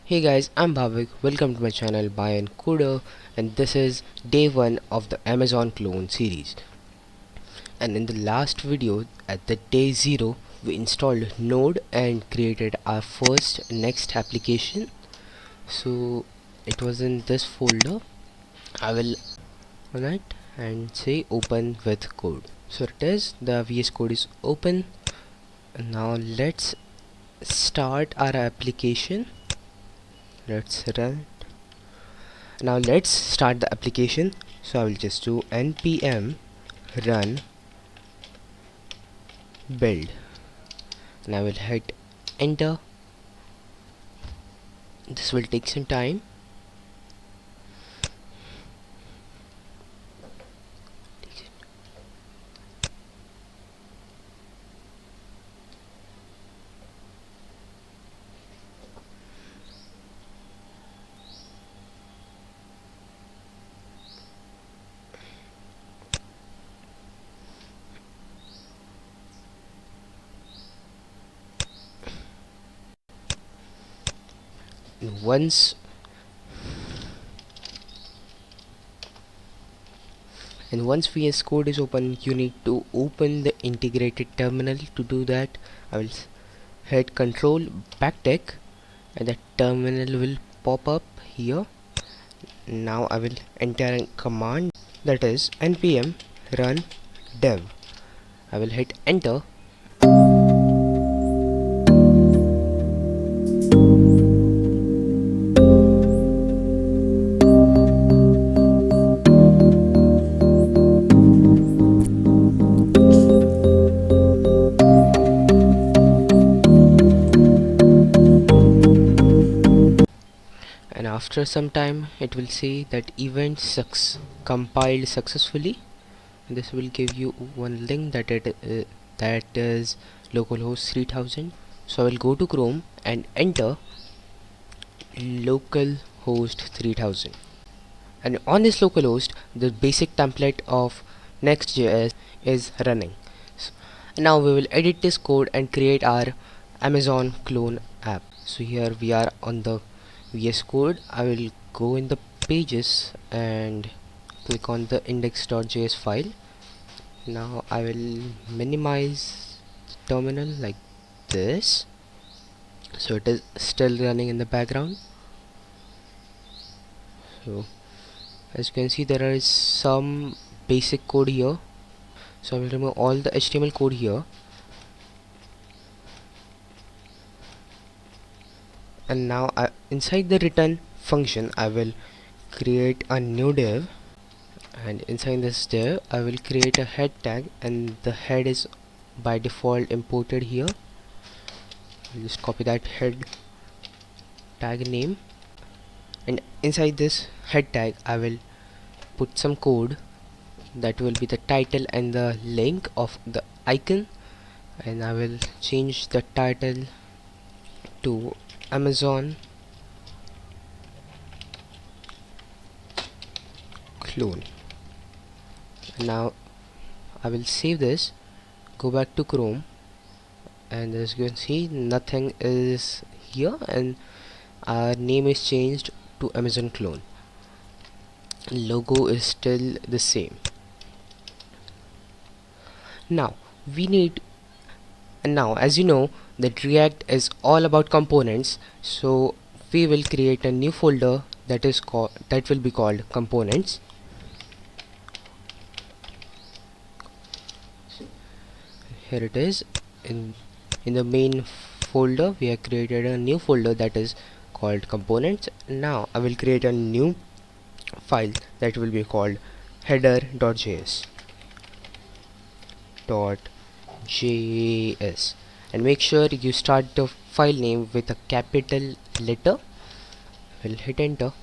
Hey guys, I'm Bhavik. Welcome to my channel Buy and Coder, and this is day 1 of the Amazon clone series. And in the last video, at the day 0, we installed Node and created our first Next application. So it was in this folder. I will run it and say open with code. So it is, the VS Code is open. Now let's start our application. Let's run. Now let's start the application. So I will just do npm run build and I will hit enter. This will take some time. Once VS Code is open, you need to open the integrated terminal. To do that, I will hit Control backtick and the terminal will pop up here. Now I will enter a command, that is npm run dev. I will hit enter. And after some time it will say that event compiled successfully. This will give you one link that that is localhost 3000. So I will go to Chrome and enter localhost 3000, and on this localhost the basic template of Next.js is running. So now we will edit this code and create our Amazon clone app. So here we are on the VS Code. I will go in the pages and click on the index.js file. Now I will minimize the terminal like this, so it is still running in the background. So as you can see, there is some basic code here. So I will remove all the HTML code here, and now inside the return function I will create a new div, and inside this div I will create a head tag, and the head is by default imported here. I'll just copy that head tag name, and inside this head tag I will put some code that will be the title and the link of the icon, and I will change the title to Amazon clone. And now I will save this, go back to Chrome, and as you can see nothing is here, and our name is changed to Amazon clone. Logo is still the same. Now we need, and now as you know that React is all about components, so we will create a new folder that will be called components. Here it is. In the main folder we have created a new folder that is called components. Now I will create a new file that will be called header.js and make sure you start the file name with a capital letter. We'll hit enter.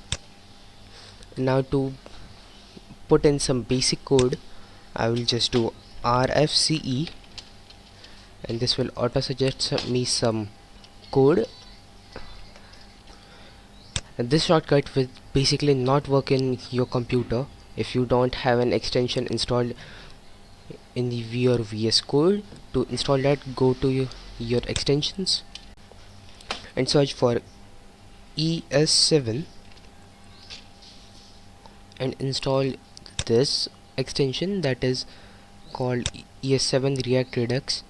Now to put in some basic code, I will just do rfce, and this will auto suggest me some code. And this shortcut will basically not work in your computer if you don't have an extension installed in your VS Code. To install that, go to your extensions and search for ES7 and install this extension that is called ES7 React Redux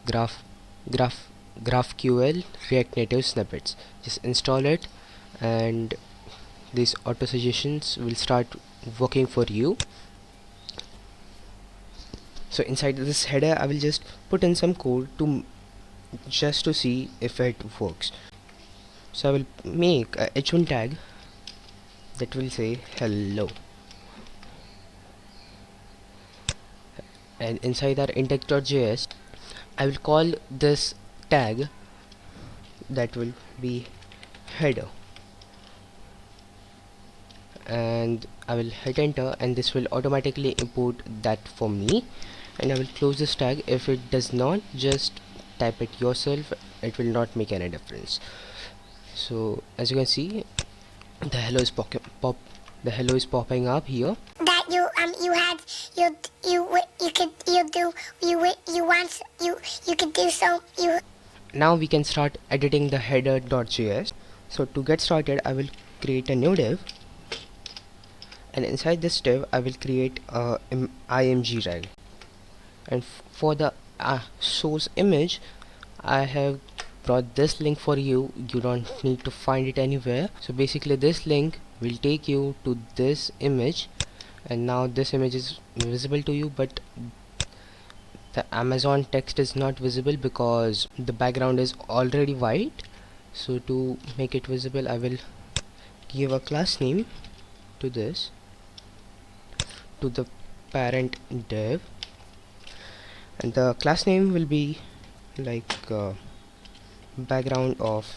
Graph Graph GraphQL React Native Snippets. Just install it and these auto suggestions will start working for you. So inside this header I will just put in some code just to see if it works. So I will make a h1 tag that will say hello, and inside our index.js I will call this tag that will be header, and I will hit enter and this will automatically import that for me, and I will close this tag. If it does not, just type it yourself, it will not make any difference. So as you can see, the hello is popping up here. That you could do so. Now we can start editing the header.js. So to get started, I will create a new div, and inside this div I will create a img rag, and for the source image I have brought this link for you. You don't need to find it anywhere. So basically this link will take you to this image, and now this image is visible to you, but the Amazon text is not visible because the background is already white. So to make it visible, I will give a class name to this, to the parent div, and the class name will be like background of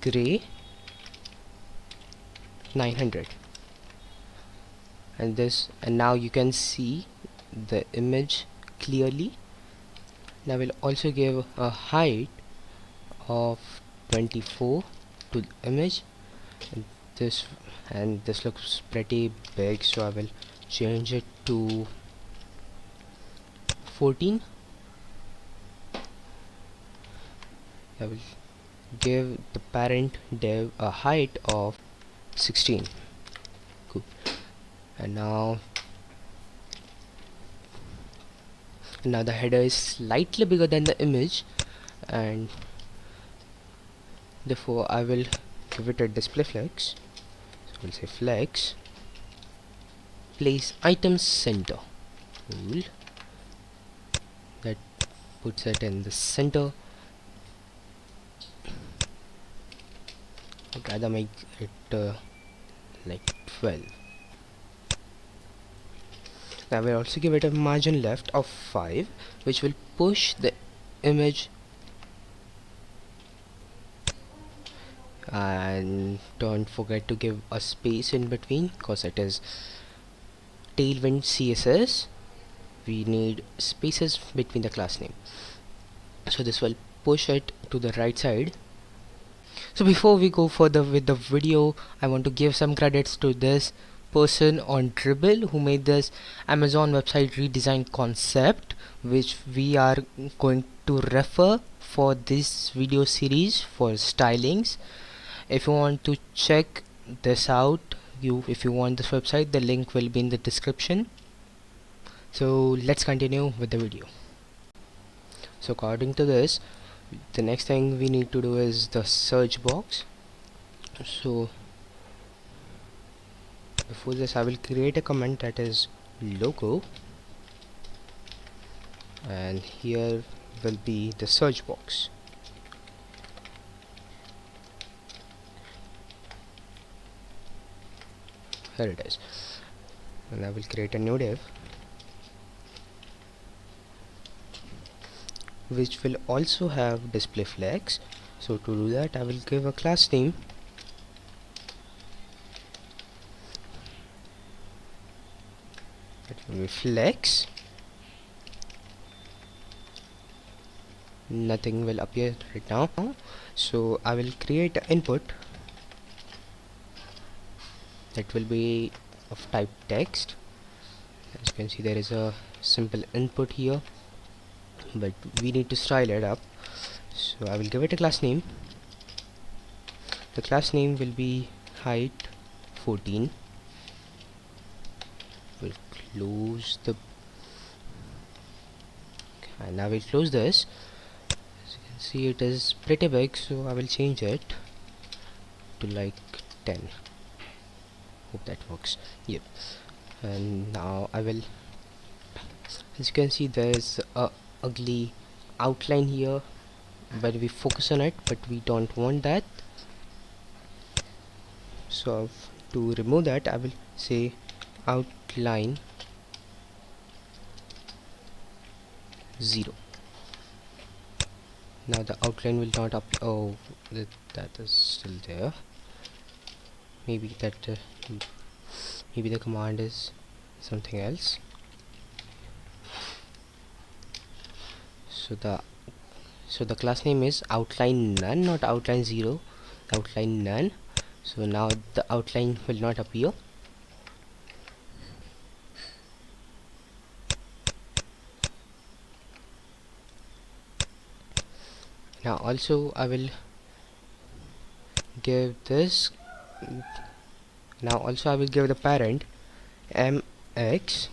gray 900, and now you can see the image clearly. And I will also give a height of 24 to the image, and this looks pretty big, so I will change it to 14. I will give the parent div a height of 16. Cool. And now the header is slightly bigger than the image, and therefore I will give it a display flex. So we'll say flex place item center. Cool. That puts it in the center. I'd rather make it like 12. Now we'll also give it a margin left of 5, which will push the image, and don't forget to give a space in between because it is Tailwind CSS. We need spaces between the class name, so this will push it to the right side. So before we go further with the video, I want to give some credits to this person on Dribble who made this Amazon website redesign concept, which we are going to refer for this video series for stylings. If you want to check this out, if you want this website, the link will be in the description. So let's continue with the video. So according to this, the next thing we need to do is the search box. So before this, I will create a comment that is logo, and here will be the search box. Here it is, and I will create a new div which will also have display flex. So to do that, I will give a class name that will be flex. Nothing will appear right now, so I will create an input that will be of type text. As you can see, there is a simple input here, but we need to style it up. So I will give it a class name The class name will be height 14. We'll close the, and now we'll close this. As you can see, it is pretty big, so I will change it to like 10. Hope that works. Yep. And now I will, as you can see, there's a ugly outline here, but we focus on it, but we don't want that. So to remove that, I will say outline 0. Now the outline will not oh, that is still there. Maybe that maybe the command is something else. So the class name is outline none, not outline 0, outline none. So now the outline will not appear. Now also I will give this, now also I will give the parent mx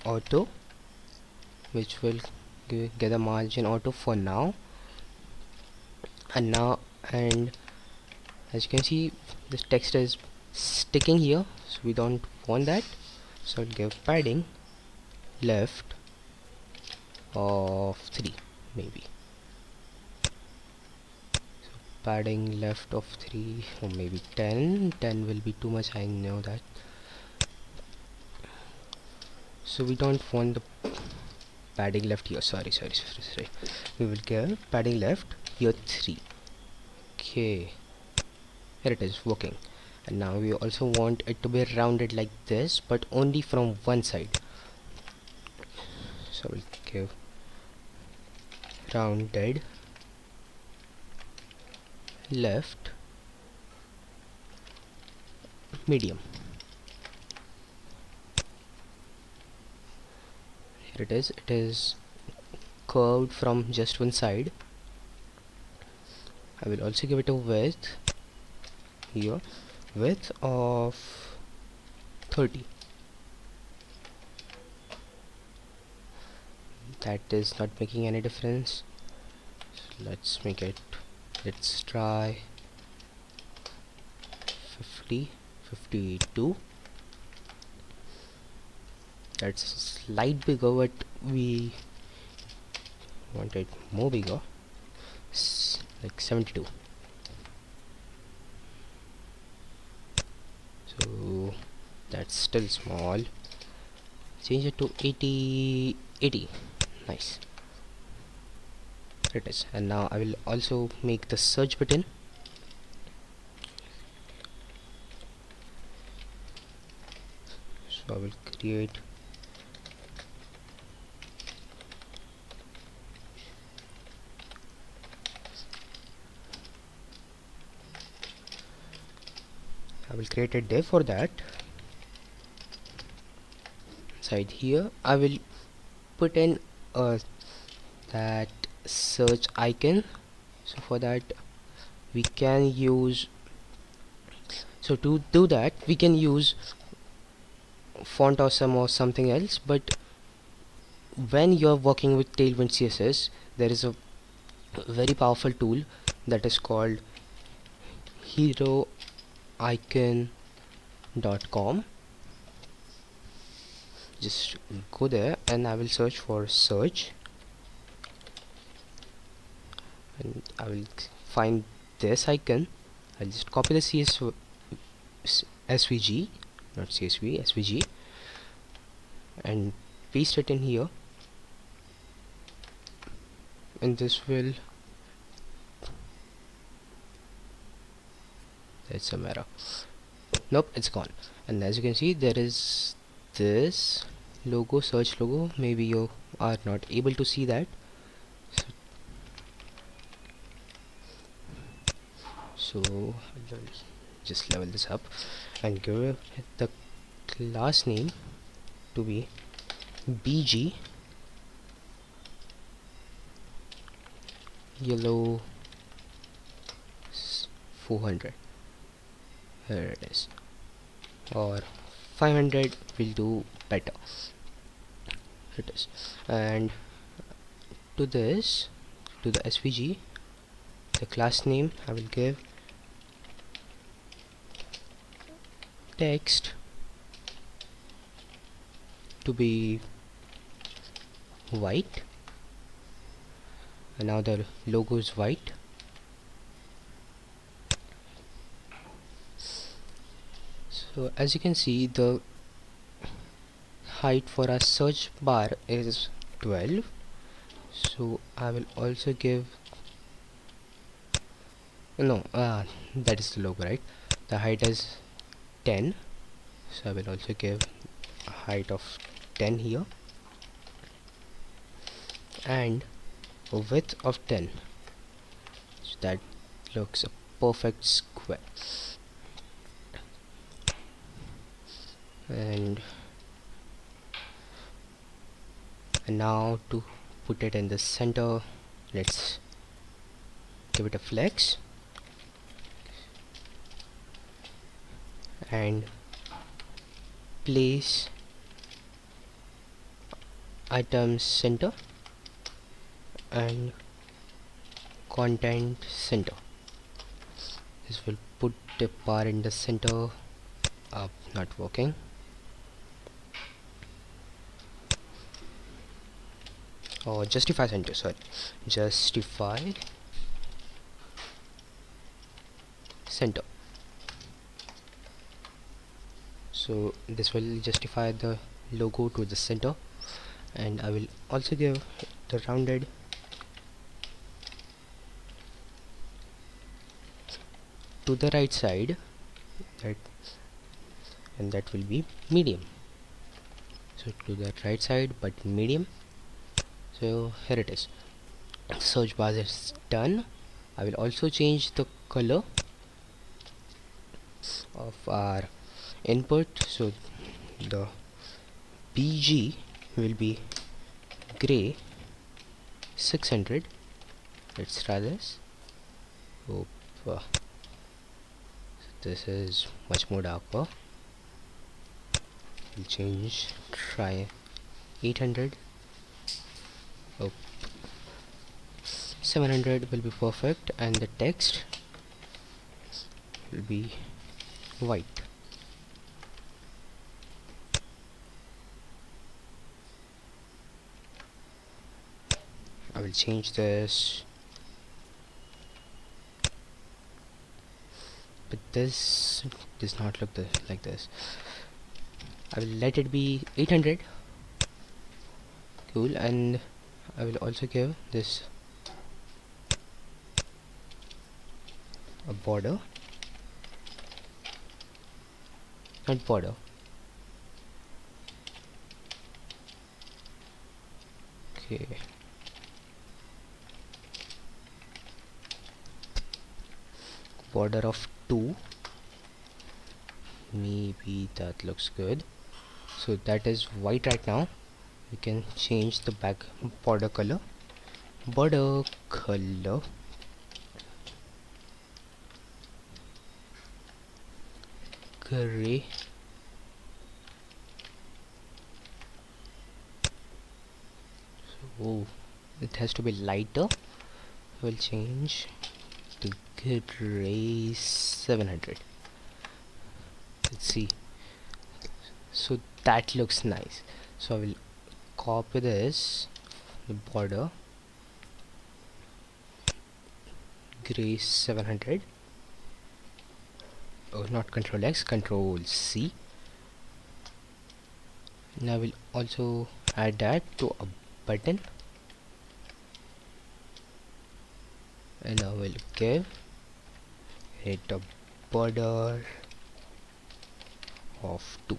auto, which will get the margin auto for now. And as you can see, this text is sticking here, so we don't want that. So I'll give padding left of 3, maybe. So padding left of 3, or maybe 10. 10 will be too much, I know that. So we don't want the padding left here. Sorry. We will give padding left here 3. Okay, here it is working. And now we also want it to be rounded like this, but only from one side. So we'll give rounded left medium. Here it is curved from just one side. I will also give it a width here, width of 30. That is not making any difference, so let's try 50, 52. That's slight bigger, but we want it more bigger, like 72. So that's still small. Change it to 80. Nice. There it is. And now I will also make the search button. So I will create a div for that. Inside here I will put in that search icon. So for that we can use, so to do that we can use font awesome or something else, but when you're working with Tailwind CSS, there is a very powerful tool that is called heroicon.com. Just go there and I will search for search, and I will find this icon. I'll just copy the SVG, not CSV, SVG, and paste it in here, and this will, there's some error. Nope, it's gone. And as you can see, there is this logo, search logo. Maybe you are not able to see that, so I'll just level this up and give the class name to be bg yellow 400. Here it is. Or 500 will do better. It is. And to this, to the SVG, the class name I will give text to be white, and now the logo is white. So as you can see, the height for our search bar is 12. So I will also give that is the logo, right? The height is 10, so I will also give a height of 10 here, and a width of 10, so that looks a perfect square. And now to put it in the center, let's give it a flex and place items center and content center. This will put the bar in the center. Not working. Or justify center, sorry, justify center. So this will justify the logo to the center, and I will also give the rounded to the right side, and that will be medium. So to the right side but medium. So here it is. Search bar is done. I will also change the color of our input, so the BG will be gray 600. Let's try this. This is much more darker. We'll change, try 800. 700 will be perfect, and the text will be white. I will change this, but this does not look like this. I will let it be 800. Cool. And I will also give this a border, not border, okay, border of 2, maybe that looks good. So that is white right now. We can change the back border color, gray. So it has to be lighter. We'll change to gray 700. Let's see. So that looks nice. So I will copy this, the border, gray 700. Oh, not Control X, Control C. Now I will also add that to a button, and I will give it a border of 2.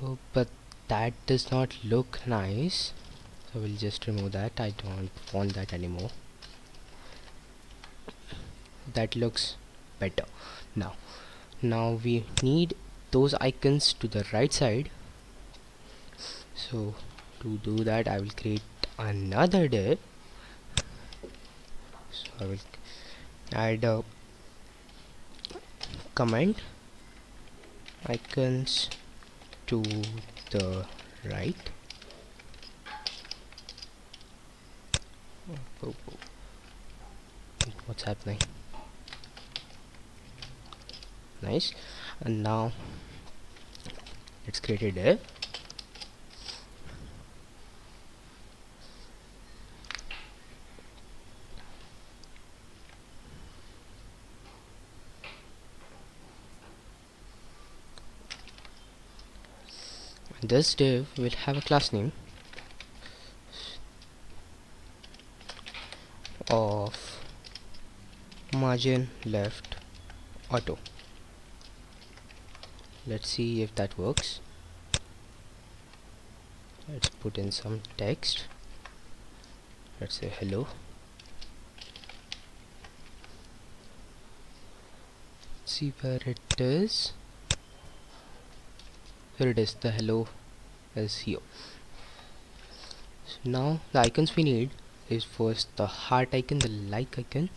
Oh, but that does not look nice, so we'll just remove that. I don't want that anymore. That looks better. Now we need those icons to the right side. So to do that, I will create another div I will add a comment icons to the right. Oh, what's happening? Nice. And now let's create a div. This div will have a class name of margin left auto. Let's see if that works. Let's put in some text. Let's say hello. See where it is. Here it is. The hello is here. So now the icons we need is first the heart icon, the like icon.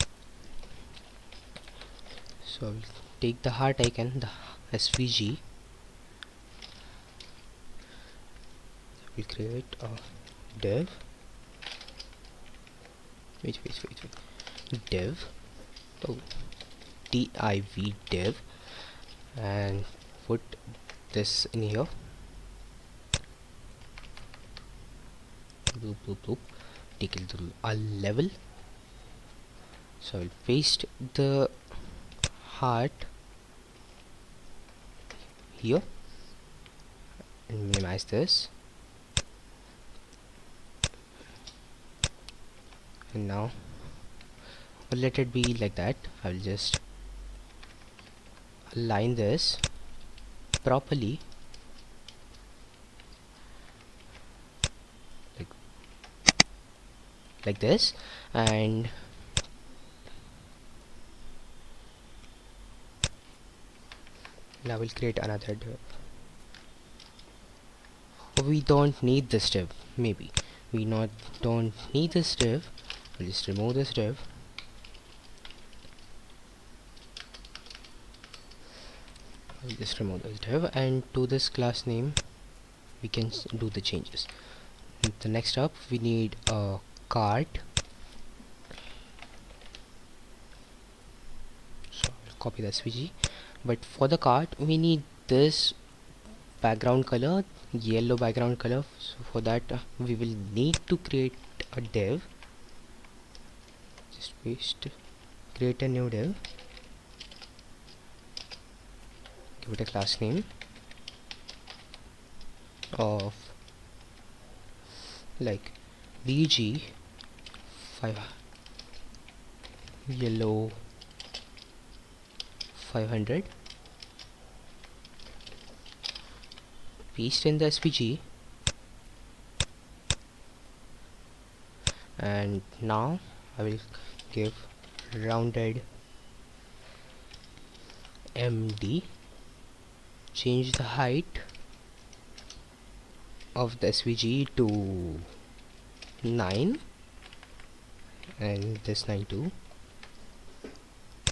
So I'll take the heart icon, the SVG. We'll create a div. Wait. Div. Oh, div div, and put this in here. Boop. Take it to a level. So I'll paste the heart here and minimize this. And now we'll let it be like that. I'll just align this properly, like this, and now we'll create another div. We don't need this div. Maybe we don't need this div. We'll just remove this div. I'll just remove this div, and to this class name we can do the changes. The next up we need a cart. So I'll copy the SVG, but for the cart we need this background color, yellow background color. So for that we will need to create a div. Just paste, create a new div, give it a class name of like VG 5 yellow 500. Paste in the SVG, and now I will give rounded MD, change the height of the SVG to 9 and this 9 too.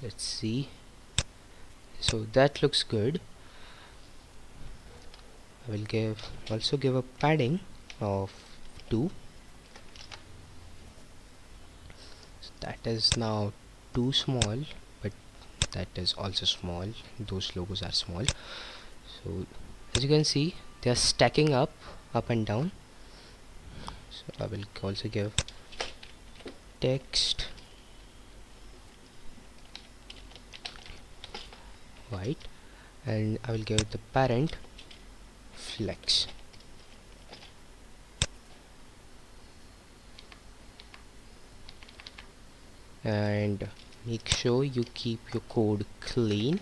Let's see. So that looks good. I will also give a padding of 2. So that is now too small, but that is also small. Those logos are small. So as you can see, they are stacking up and down. So I will also give text white, and I will give the parent flex. And make sure you keep your code clean.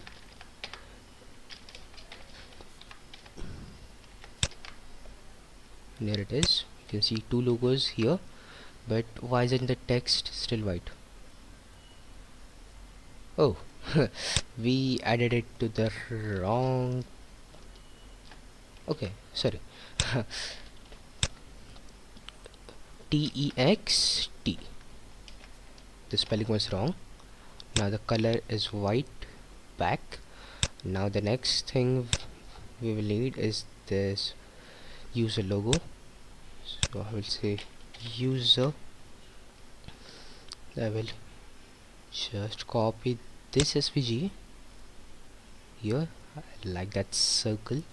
And there it is. You can see 2 logos here, but why isn't the text still white? Oh, we added it to the wrong. Okay, sorry. TEXT. the spelling was wrong. Now the color is white back. Now the next thing we will need is this user logo. So I will say user. I will just copy this SVG here, like that circle.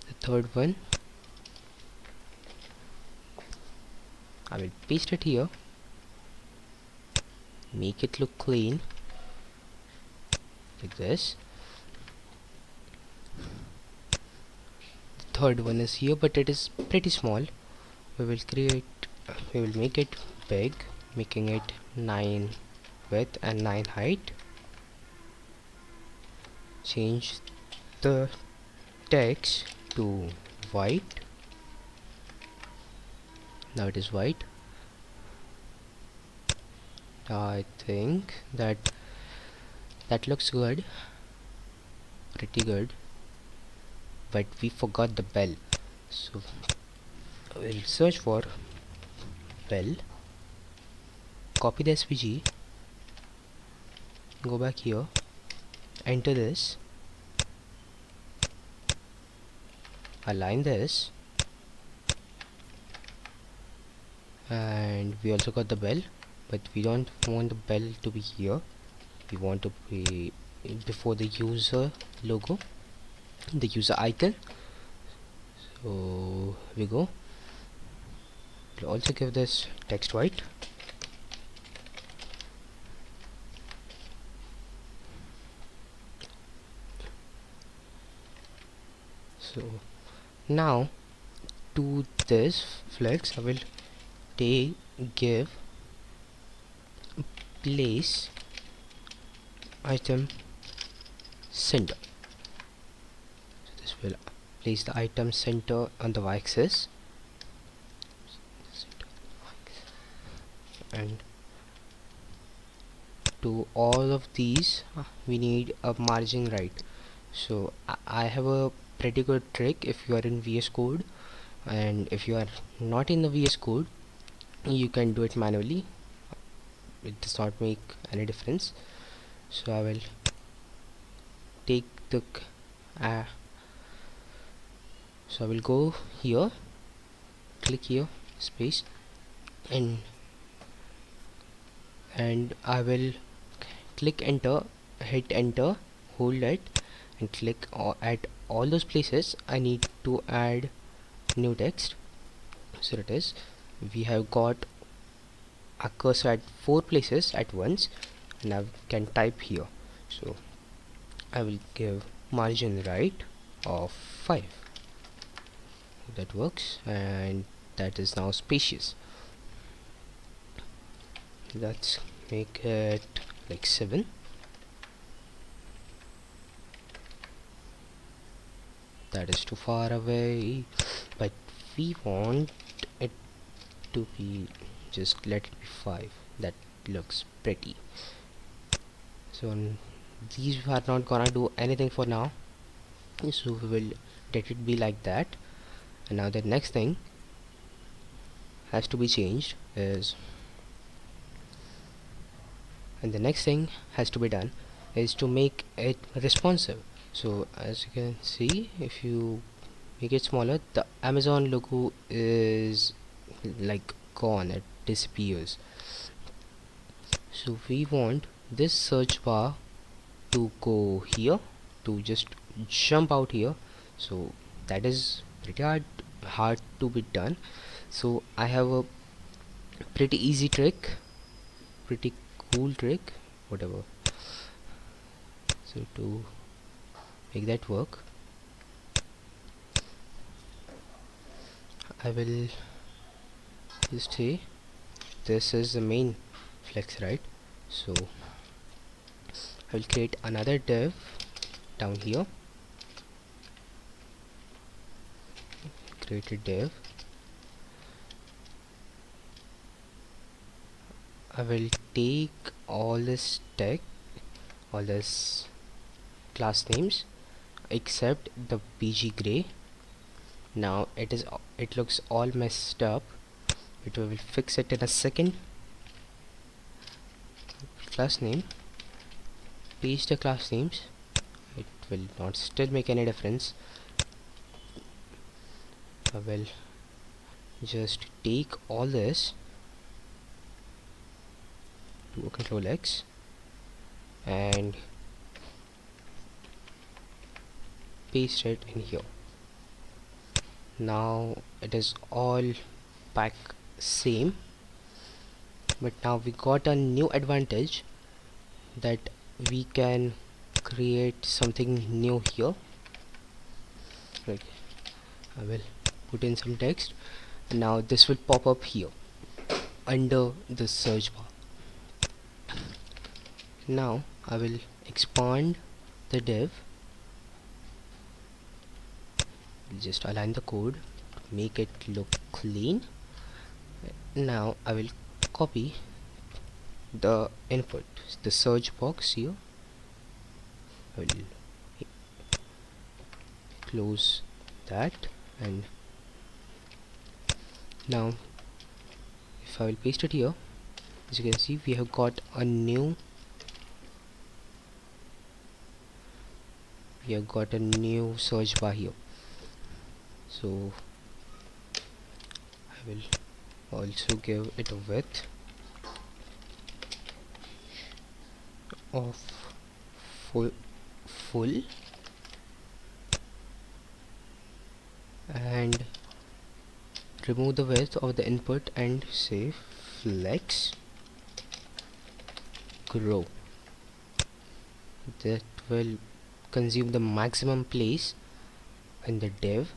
The third one I will paste it here, make it look clean like this. The third one is here, but it is pretty small. We will make it big, making it 9 width and 9 height. Change the text to white. Now it is white. I think that looks good, pretty good, but we forgot the bell. So we'll search for bell, copy the SVG, go back here, enter this, align this, and we also got the bell, but we don't want the bell to be here. We want to be before the user logo, the user icon. So we go. We'll also give this text white. So now to this flex I will give place item center. So this will place the item center on the y-axis, and to all of these we need a margin right. So I have a pretty good trick if you are in VS Code, and if you are not in the VS Code you can do it manually. It does not make any difference. So I will take the so I will go here, click here, space, and I will click enter, hit enter, hold it, and click at all those places I need to add new text. So it is, we have got a cursor at 4 places at once, and I can type here. So I will give margin right of 5. That works, and that is now spacious. Let's make it like 7. That is too far away, but we want it to be, just let it be 5. That looks pretty. So these are not gonna do anything for now, so we will let it be like that. And now the next thing has to be changed is, and the next thing has to be done is to make it responsive. So as you can see, if you make it smaller, the Amazon logo is like gone, it disappears. So we want this search bar to go here, to just jump out here. So that is pretty hard to be done. So I have a pretty easy trick, pretty cool trick, whatever. So to make that work, I will just say this is the main flex, right? So I will create another div down here, create a div. I will take all this text, all this class names except the PG gray. Now it looks all messed up. We will fix it in a second. class name, paste the class names. It will not still make any difference. I will just take all this, do Control X, and paste it in here. Now it is all back same, but now we got a new advantage that we can create something new here. Like, I will put in some text, and now this will pop up here under the search bar. Now I will expand the div, just align the code, make it look clean. Now I will copy the input, the search box here. I will close that, and now if I will paste it here, as you can see, we have got a new search bar here. So I will also give it a width of full and remove the width of the input and say flex grow. That will consume the maximum place in the div.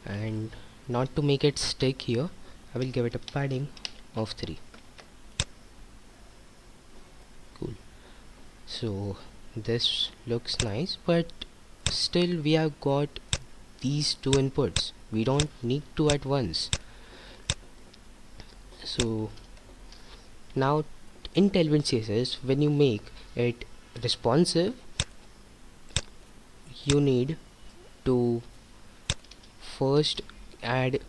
And not to make it stick here, I will give it a padding of 3. Cool. So this looks nice, but still we have got these 2 inputs. We don't need 2 at once. So now in Tailwind CSS, when you make it responsive, you need to first add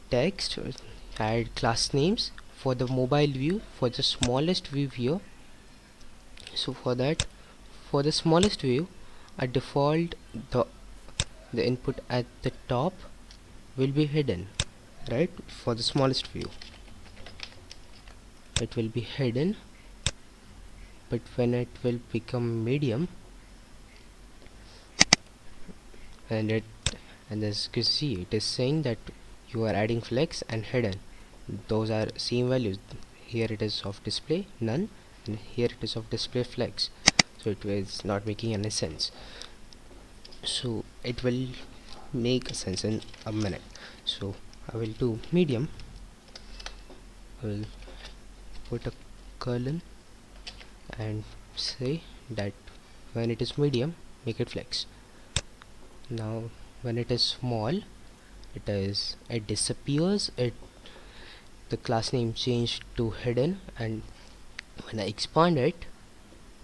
text, add class names for the mobile view, for the smallest view here. So for that, for the smallest view, at default the input at the top will be hidden, right? For the smallest view it will be hidden, but when it will become medium, and as you can see, it is saying that you are adding flex and hidden. Those are same values. Here it is of display none, and here it is of display flex. So it is not making any sense. So it will make sense in a minute. So I will do medium. I will put a colon and say that when it is medium, make it flex. Now when it is small, it disappears, the class name changed to hidden, and when I expand it,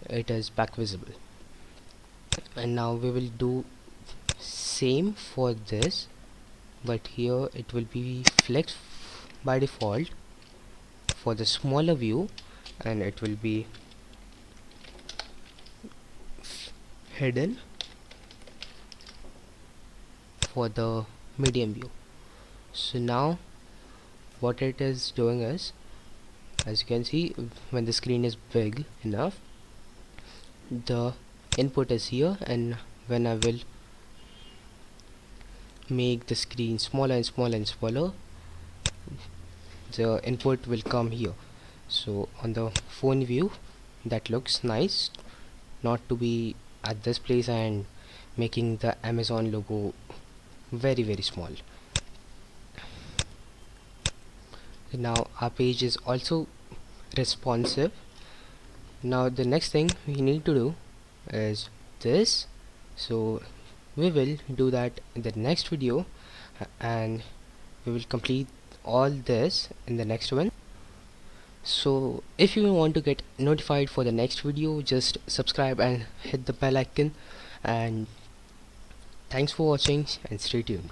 it is back visible. And now we will do same for this, but here it will be flex by default for the smaller view, and it will be hidden for the medium view. So now what it is doing is, as you can see, when the screen is big enough, the input is here, and when I will make the screen smaller and smaller and smaller, the input will come here. So on the phone view, that looks nice, not to be at this place and making the Amazon logo very small. Now our page is also responsive. Now the next thing we need to do is this. So we will do that in the next video, and we will complete all this in the next one. So if you want to get notified for the next video, just subscribe and hit the bell icon, and thanks for watching and stay tuned.